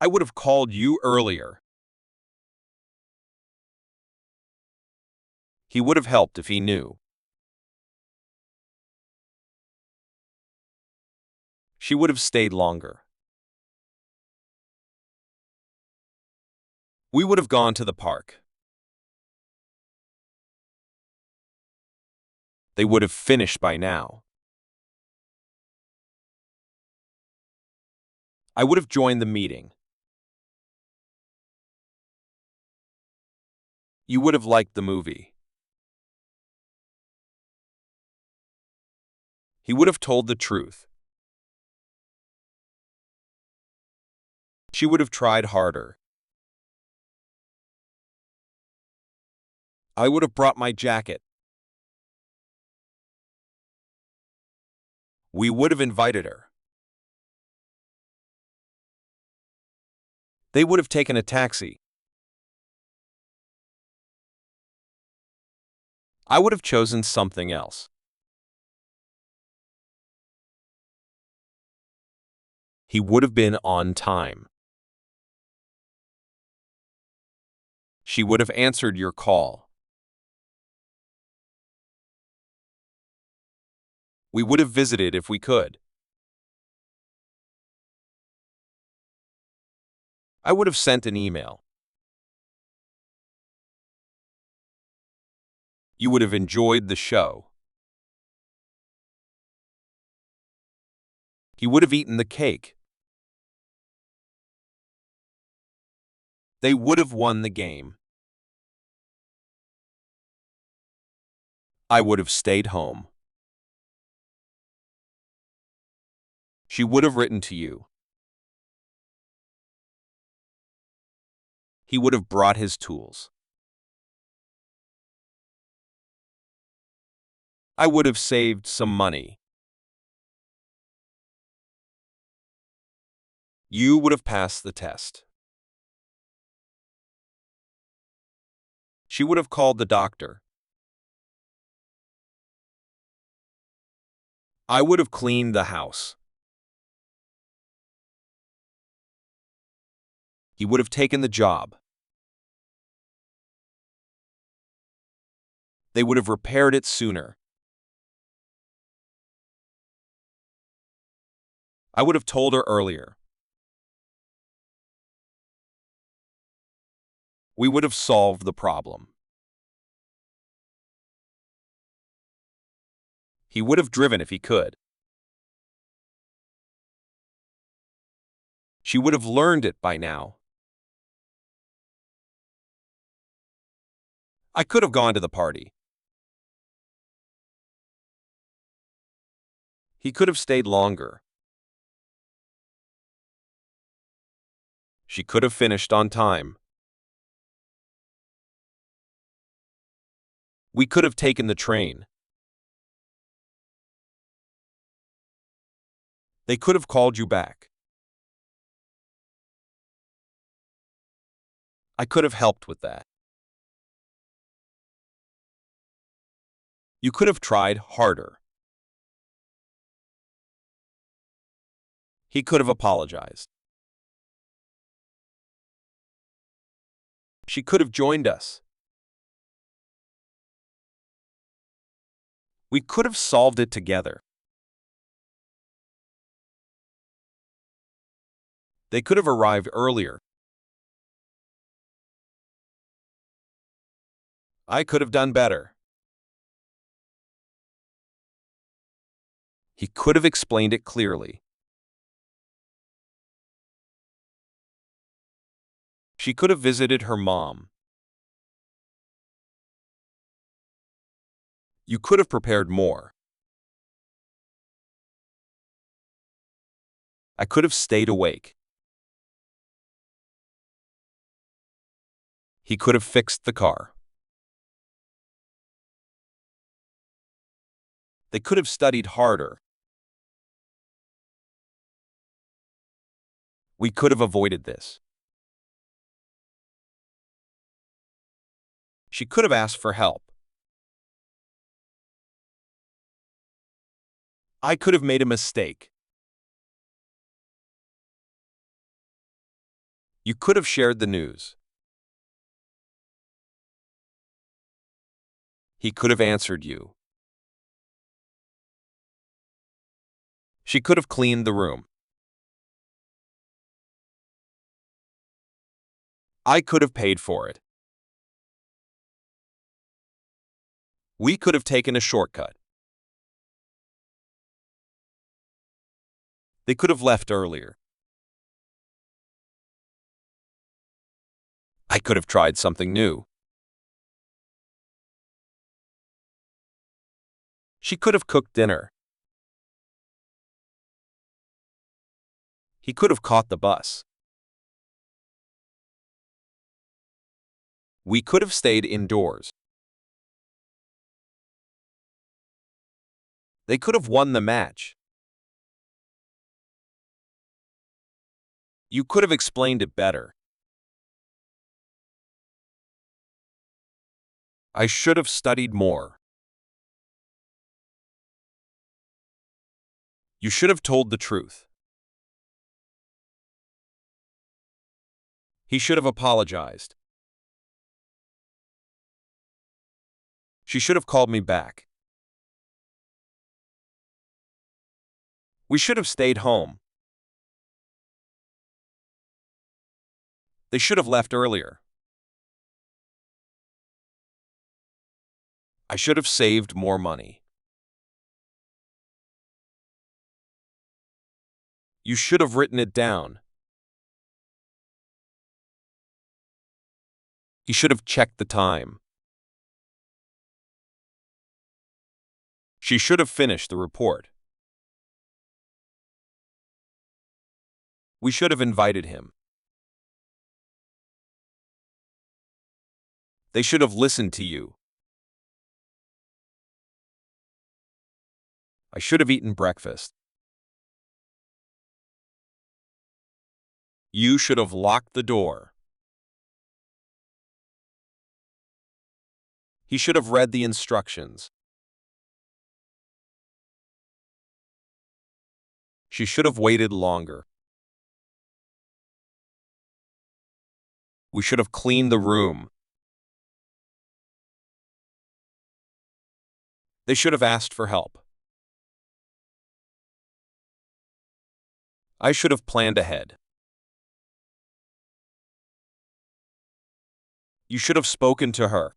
I would have called you earlier. He would have helped if he knew. She would have stayed longer. We would have gone to the park. They would have finished by now. I would have joined the meeting. You would have liked the movie. He would have told the truth. She would have tried harder. I would have brought my jacket. We would have invited her. They would have taken a taxi. I would have chosen something else. He would have been on time. She would have answered your call. We would have visited if we could. I would have sent an email. You would have enjoyed the show. He would have eaten the cake. They would have won the game. I would have stayed home. She would have written to you. He would have brought his tools. I would have saved some money. You would have passed the test. She would have called the doctor. I would have cleaned the house. He would have taken the job. They would have repaired it sooner. I would have told her earlier. We would have solved the problem. He would have driven if he could. She would have learned it by now. I could have gone to the party. He could have stayed longer. She could have finished on time. We could have taken the train. They could have called you back. I could have helped with that. You could have tried harder. He could have apologized. She could have joined us. We could have solved it together. They could have arrived earlier. I could have done better. He could have explained it clearly. She could have visited her mom. You could have prepared more. I could have stayed awake. He could have fixed the car. They could have studied harder. We could have avoided this. She could have asked for help. I could have made a mistake. You could have shared the news. He could have answered you. She could have cleaned the room. I could have paid for it. We could have taken a shortcut. They could have left earlier. I could have tried something new. She could have cooked dinner. He could have caught the bus. We could have stayed indoors. They could have won the match. You could have explained it better. I should have studied more. You should have told the truth. He should have apologized. She should have called me back. We should have stayed home. They should have left earlier. I should have saved more money. You should have written it down. He should have checked the time. She should have finished the report. We should have invited him. They should have listened to you. I should have eaten breakfast. You should have locked the door. He should have read the instructions. She should have waited longer. We should have cleaned the room. They should have asked for help. I should have planned ahead. You should have spoken to her.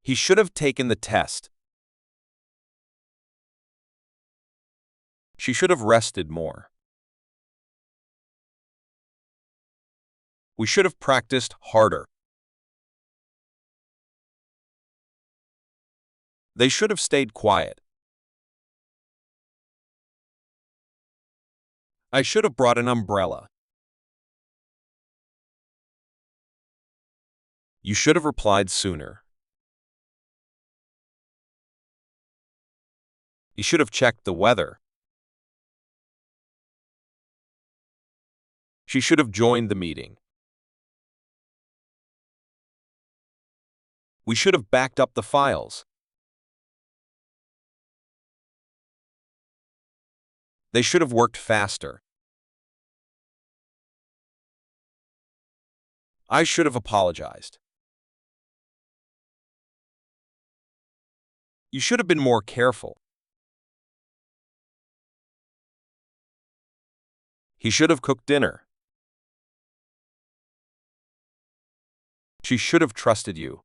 He should have taken the test. She should have rested more. We should have practiced harder. They should have stayed quiet. I should have brought an umbrella. You should have replied sooner. You should have checked the weather. She should have joined the meeting. We should have backed up the files. They should have worked faster. I should have apologized. You should have been more careful. He should have cooked dinner. She should have trusted you.